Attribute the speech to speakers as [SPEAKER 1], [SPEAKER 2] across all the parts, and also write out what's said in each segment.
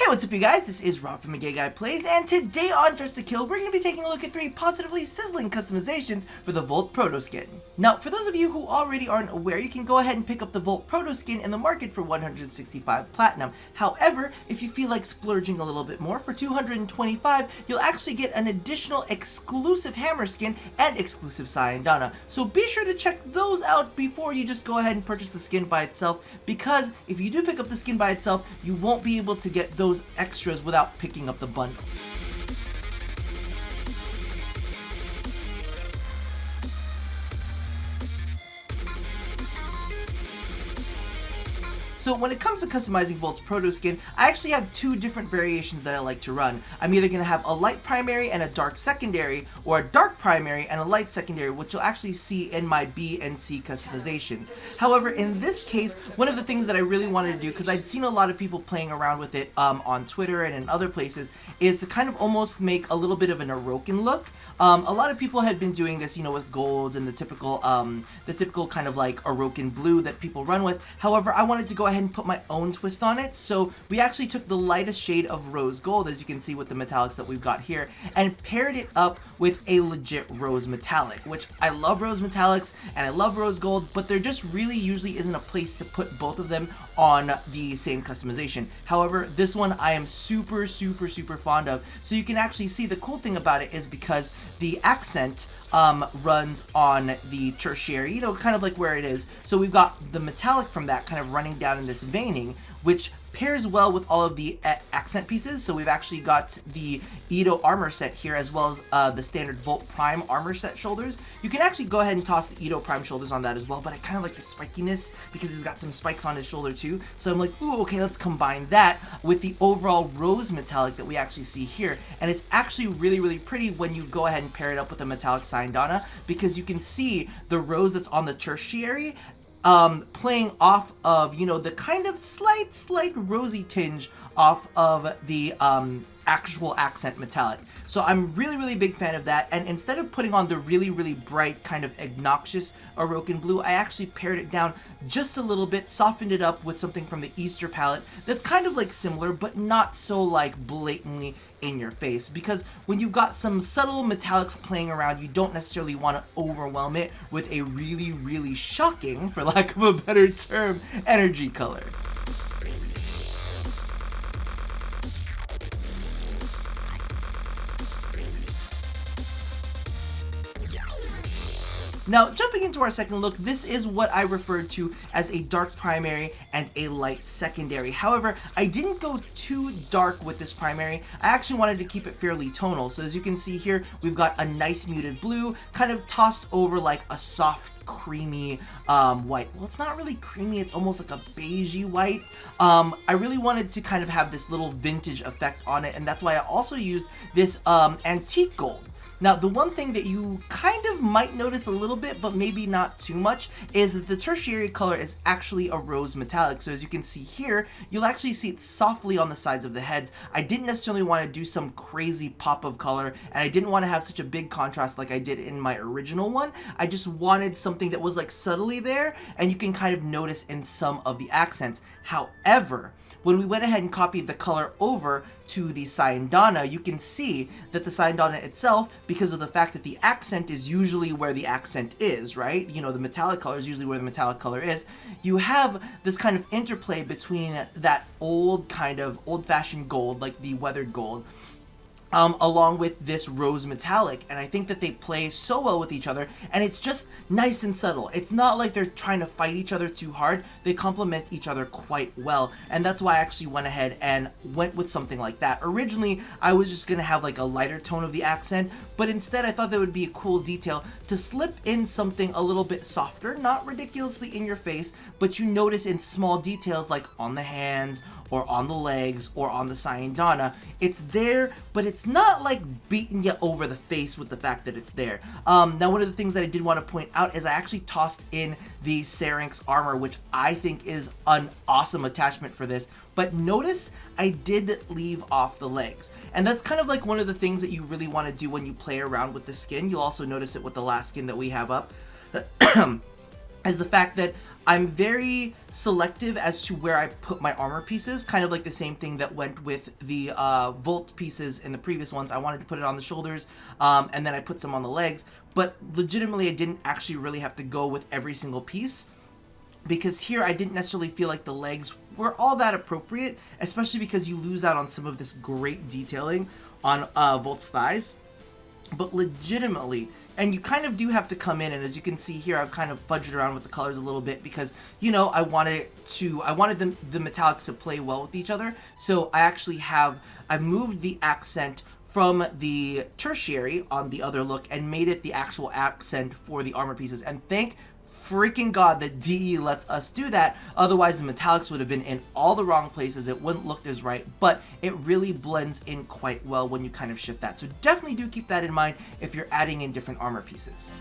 [SPEAKER 1] What's up you guys, this is Rob from Gay Guy Plays, and today on Dress to Kill, we're going to be taking a look at 3 positively sizzling customizations for the Volt Proto skin. Now, for those of you who already aren't aware, you can go ahead and pick up the Volt Proto skin in the market for 165 Platinum. However, if you feel like splurging a little bit more, for 225, you'll actually get an additional exclusive hammer skin and exclusive Syandana. So be sure to check those out before you just go ahead and purchase the skin by itself, because if you do pick up the skin by itself, you won't be able to get those extras without picking up the bundle. So when it comes to customizing Volt's Proto skin, I actually have 2 different variations that I like to run. I'm either going to have a light primary and a dark secondary, or a dark primary and a light secondary, which you'll actually see in my B and C customizations. However, in this case, one of the things that I really wanted to do, because I'd seen a lot of people playing around with it on Twitter and in other places, is to kind of almost make a little bit of an Orokin look. A lot of people had been doing this, you know, with golds and the typical kind of like Orokin blue that people run with. However, I wanted to go ahead and put my own twist on it, so we actually took the lightest shade of rose gold, as you can see with the metallics that we've got here, and paired it up with a legit rose metallic, which I love rose metallics and I love rose gold, but there just really usually isn't a place to put both of them on the same customization. However, this one I am super fond of. So you can actually see the cool thing about it is because the accent runs on the tertiary, you know, kind of like where it is. So we've got the metallic from that kind of running down in this veining, which pairs well with all of the accent pieces. So we've actually got the Edo armor set here, as well as the standard Volt Prime armor set shoulders. You can actually go ahead and toss the Edo Prime shoulders on that as well, but I kind of like the spikiness because he's got some spikes on his shoulder too. So I'm like, ooh, okay, let's combine that with the overall rose metallic that we actually see here. And it's actually really pretty when you go ahead and pair it up with a metallic Syandana, because you can see the rose that's on the tertiary playing off of, you know, the kind of slight rosy tinge off of the actual accent metallic. So I'm really big fan of that, and instead of putting on the really bright kind of obnoxious Orokin blue, I actually pared it down just a little bit, softened it up with something from the Easter palette that's kind of like similar, but not so like blatantly in your face, because when you've got some subtle metallics playing around, you don't necessarily want to overwhelm it with a really shocking, for lack of a better term, energy color. Now, jumping into our second look, this is what I referred to as a dark primary and a light secondary. However, I didn't go too dark with this primary. I actually wanted to keep it fairly tonal. So as you can see here, we've got a nice muted blue, kind of tossed over like a soft, creamy white. Well, it's not really creamy, it's almost like a beigey white. I really wanted to kind of have this little vintage effect on it, and that's why I also used this antique gold. Now, the one thing that you kind of might notice a little bit, but maybe not too much, is that the tertiary color is actually a rose metallic. So as you can see here, you'll actually see it softly on the sides of the heads. I didn't necessarily want to do some crazy pop of color, and I didn't want to have such a big contrast like I did in my original one. I just wanted something that was like subtly there, and you can kind of notice in some of the accents. However, when we went ahead and copied the color over to the Syandana, you can see that the Syandana itself, because of the fact that the accent is usually where the accent is, right? You know, the metallic color is usually where the metallic color is. You have this kind of interplay between that old-fashioned gold, like the weathered gold, along with this rose metallic, and I think that they play so well with each other, and it's just nice and subtle. It's not like they're trying to fight each other too hard. They complement each other quite well, and that's why I actually went ahead and went with something like that. Originally, I was just gonna have like a lighter tone of the accent, but instead I thought that would be a cool detail to slip in something a little bit softer, not ridiculously in your face, but you notice in small details like on the hands, or on the legs, or on the Syandana. It's there, but it's not like beating you over the face with the fact that it's there. Now, one of the things that I did want to point out is I actually tossed in the Syrinx Armor, which I think is an awesome attachment for this. But notice I did leave off the legs. And that's kind of like one of the things that you really want to do when you play around with the skin. You'll also notice it with the last skin that we have up. As the fact that I'm very selective as to where I put my armor pieces, kind of like the same thing that went with the Volt pieces in the previous ones. I wanted to put it on the shoulders, and then I put some on the legs, but legitimately I didn't actually really have to go with every single piece, because here I didn't necessarily feel like the legs were all that appropriate, especially because you lose out on some of this great detailing on Volt's thighs. But legitimately, and you kind of do have to come in, and as you can see here, I've kind of fudged around with the colors a little bit because, you know, I wanted the metallics to play well with each other. So I've moved the accent from the tertiary on the other look and made it the actual accent for the armor pieces. And thank freaking God that DE lets us do that. Otherwise, the metallics would have been in all the wrong places. It wouldn't look as right, but it really blends in quite well when you kind of shift that. So definitely do keep that in mind if you're adding in different armor pieces.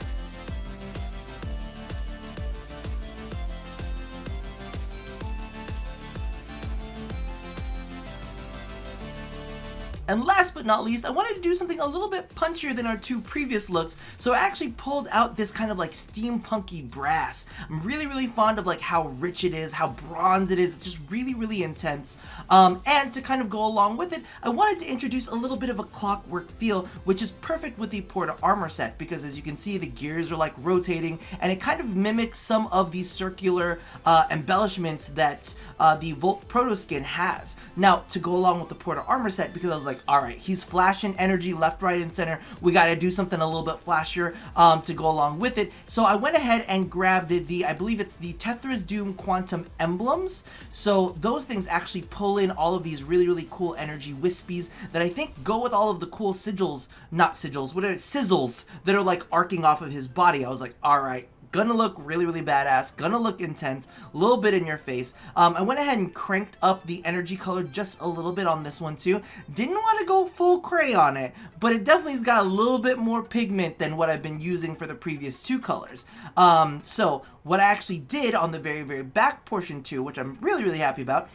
[SPEAKER 1] And last but not least, I wanted to do something a little bit punchier than our two previous looks, so I actually pulled out this kind of like steampunky brass. I'm really, really fond of like how rich it is, how bronze it is. It's just really, really intense. And to kind of go along with it, I wanted to introduce a little bit of a clockwork feel, which is perfect with the Proto armor set, because as you can see, the gears are like rotating, and it kind of mimics some of the circular embellishments that the Volt Proto skin has. Now, to go along with the Proto armor set, because I was like, all right, he's flashing energy left, right, and center. We got to do something a little bit flashier to go along with it. So I went ahead and grabbed I believe it's the Tethra's Doom Quantum Emblems. So those things actually pull in all of these really, really cool energy wispies that I think go with all of the cool sizzles that are like arcing off of his body. I was like, all right, gonna look really, really badass, gonna look intense, a little bit in your face. I went ahead and cranked up the energy color just a little bit on this one too. Didn't want to go full cray on it, but it definitely has got a little bit more pigment than what I've been using for the previous two colors. So what I actually did on the very, very back portion too, which I'm really, really happy about,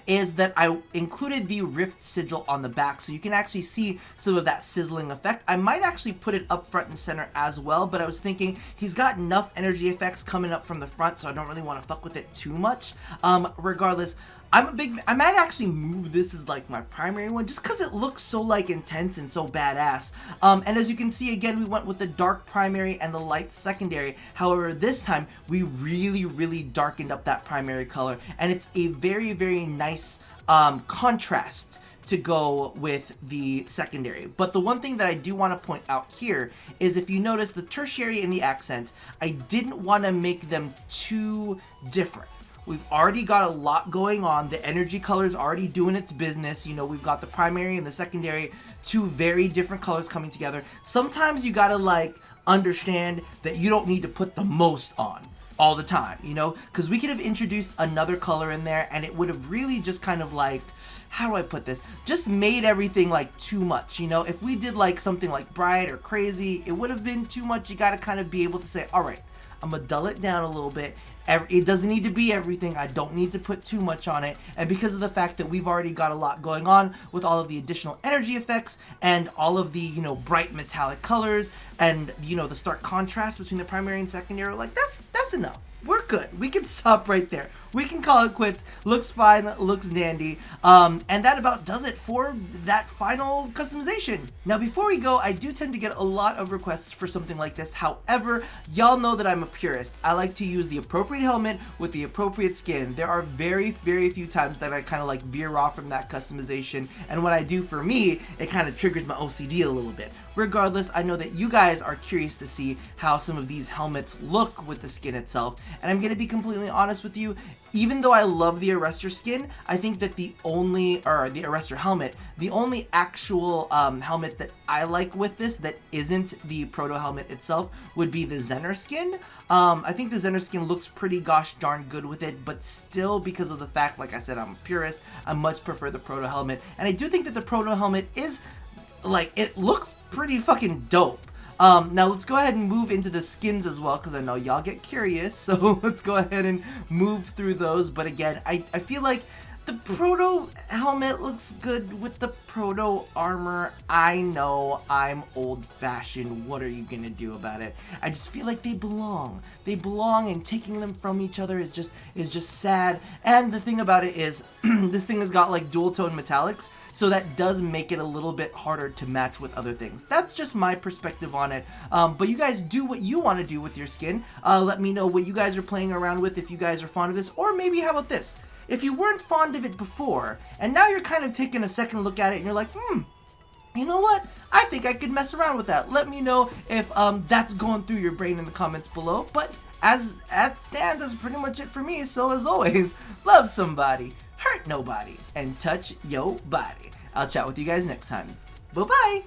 [SPEAKER 1] is that I included the Rift Sigil on the back, so you can actually see some of that sizzling effect. I might actually put it up front and center as well, but I was thinking he's got enough energy effects coming up from the front, so I don't really want to fuck with it too much. Regardless, I might actually move this as like my primary one, just because it looks so like intense and so badass. And as you can see, again, we went with the dark primary and the light secondary. However, this time we really, really darkened up that primary color, and it's a very, very nice contrast to go with the secondary. But the one thing that I do want to point out here is, if you notice the tertiary and the accent, I didn't want to make them too different. We've already got a lot going on. The energy color is already doing its business. You know, we've got the primary and the secondary, two very different colors coming together. Sometimes you gotta like understand that you don't need to put the most on all the time, you know, because we could have introduced another color in there and it would have really just kind of like, how do I put this? Just made everything like too much, you know? If we did like something like bright or crazy, it would have been too much. You gotta kind of be able to say, all right, I'm gonna dull it down a little bit. It doesn't need to be everything. I don't need to put too much on it. And because of the fact that we've already got a lot going on with all of the additional energy effects and all of the, you know, bright metallic colors and, you know, the stark contrast between the primary and secondary, like that's enough. We're good. We can stop right there. We can call it quits. Looks fine, looks dandy. And that about does it for that final customization. Now, before we go, I do tend to get a lot of requests for something like this. However, y'all know that I'm a purist. I like to use the appropriate helmet with the appropriate skin. There are very, very few times that I kind of like veer off from that customization. And when I do, for me, it kind of triggers my OCD a little bit. Regardless, I know that you guys are curious to see how some of these helmets look with the skin itself. And I'm going to be completely honest with you. Even though I love the Arrestor skin, I think that the Arrestor helmet, the only actual helmet that I like with this that isn't the Proto helmet itself would be the Zener skin. I think the Zener skin looks pretty gosh darn good with it, but still, because of the fact, like I said, I'm a purist, I much prefer the Proto helmet. And I do think that the Proto helmet is, like, it looks pretty fucking dope. Now let's go ahead and move into the skins as well, because I know y'all get curious, so let's go ahead and move through those. But again, I feel like The Proto helmet looks good with the Proto armor. I know I'm old-fashioned. What are you gonna do about it? I just feel like they belong. They belong, and taking them from each other is just sad. And the thing about it is, this thing has got like dual-tone metallics, so that does make it a little bit harder to match with other things. That's just my perspective on it. But you guys do what you want to do with your skin. Let me know what you guys are playing around with, if you guys are fond of this, or maybe how about this? If you weren't fond of it before, and now you're kind of taking a second look at it and you're like, you know what? I think I could mess around with that. Let me know if that's going through your brain in the comments below. But as stands, that's pretty much it for me. So as always, love somebody, hurt nobody, and touch yo body. I'll chat with you guys next time. Bye-bye!